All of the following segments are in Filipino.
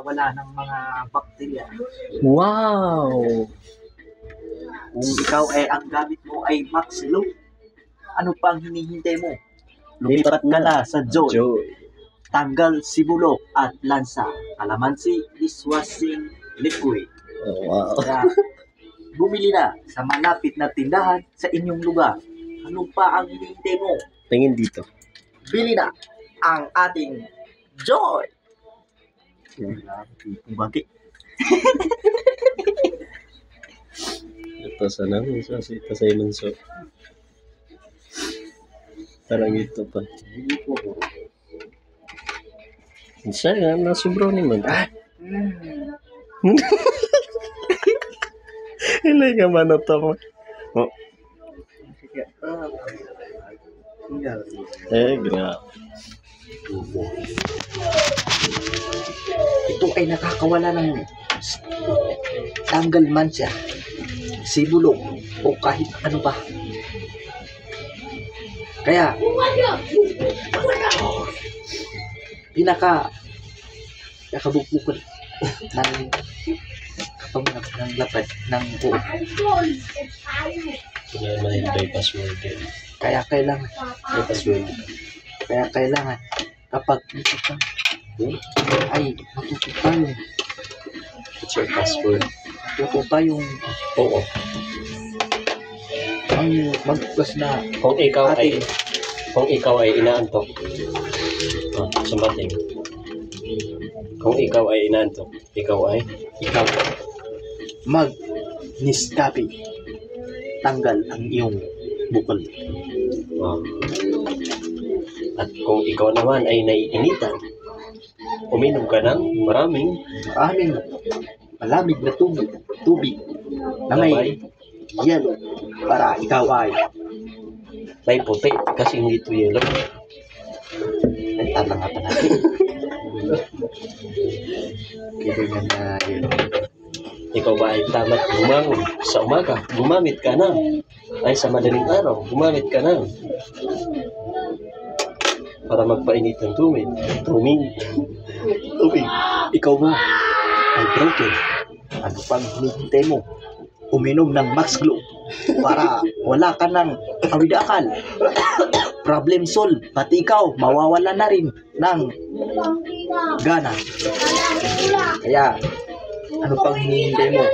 wala ng mga bakterya. Wow! Kung ikaw ay ang gamit mo ay Max Loop, ano pang hinihintay mo? Lumipat ka na sa Joy. Joy. Tanggal sibulok at lansa. Kalamansi dishwashing liquid. Oh, wow. Kaya bumili na sa malapit na tindahan sa inyong lugar. Ano pa ang hinihintay mo? Tingin dito. Bili na ang ating Joy. Bakit? Ito sa namin. Ito sa imanso. Parang ito pa. Isa nga, nasubro ni man. Hindi ka man ito mo. Oh. Grabe. Ito ay nakakawala ng tanggal mansya, sibulok, o kahit ano pa. Kaya, nakabukbukan ng lapad ng buo. Wala na yung bypass word din. Kaya kailangan, Bypass word. kapag dito ka, ay matuto tayo. What's your password? Matuto tayong Oo. ang magbukas na Kung ikaw ay ating inaantok. Sumating. Kung ikaw ay inaantok, ikaw mag-Nescafe. Tanggal ang iyong bukol. At kung ikaw naman ay naiinitan, uminom ka ng maraming Malamig na tubig na may yelo para ikaw ay may puti kasi hindi ito yellow. nagtama nga pa natin. Kailangan na yelo. Ikaw ba ay tamad bumangon sa umaga? Gumamit ka na. Ay sa madaling araw, gumamit ka na. Para magpainit ng tubig. Ikaw ba ay broken? Ano pang hinihintay mo? Uminom ng Max Glow para wala ka ng awid-akal. Problem solve. Pati ikaw, mawawala na rin ng gana. Kaya, ano pang hinihintay mo?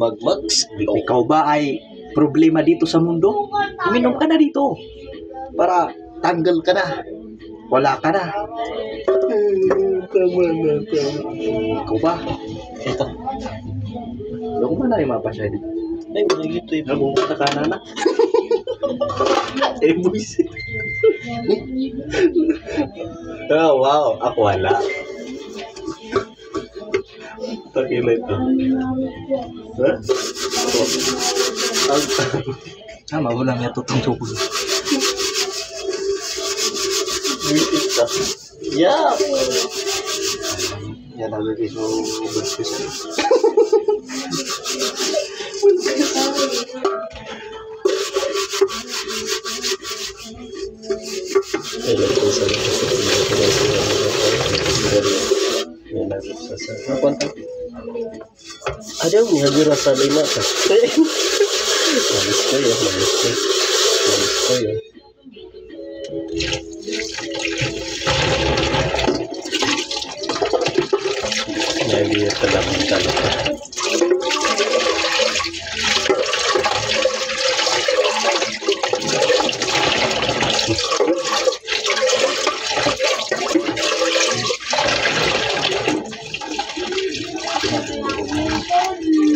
Mag-max. Ikaw ba ay problema dito sa mundo? Uminom ka na dito para tanggal ka na. Wala ka na. Tama na. Ikaw ba? Ito. Ako ba na rin mapasya dito? Ay, ito yung Nabubuta ka na na. Buisit. Oh, wow. Ako wala. Takila ito. Ha? Sama mo lang ito itong tukoy. Ito. Yeah. Yan lagi so basket. Ada yang rasa lima kan? Manis ko ya. Jadi telah mencari.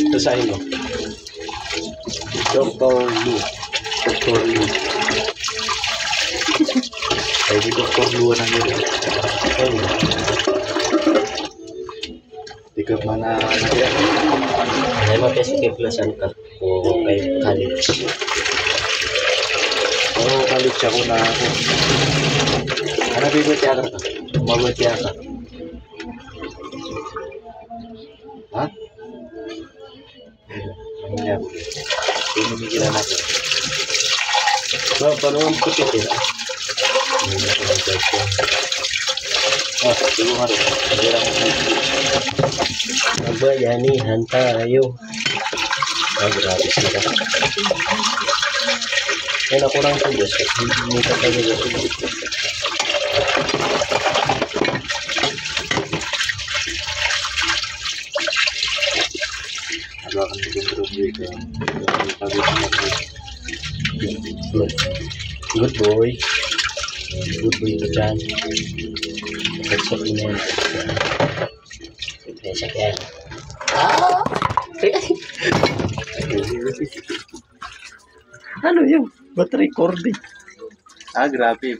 Ito sa inyo. Dr. Lu. Ay, di Dr. Lu na yun. Di ka mana nakaya. Ay, mapesok ka kung kay college. Oo, college ako na ako. Ano bibigyan ka? Mabigyan ka. Ha? Ano yan? Pinimigilan natin. So, paano ang putik eh? Siguro nga rin. Hindi lang Magbayanihan tayo. Ah, grabe sila. Kaya nakurang ko, Diyos. Hindi ka tayo dito. Hawakan mo yung bro dito. Good boy. Good boy ka dyan. Pagsak ina yun. Pagsak yan. Ano yung battery recording? Ah, grabe.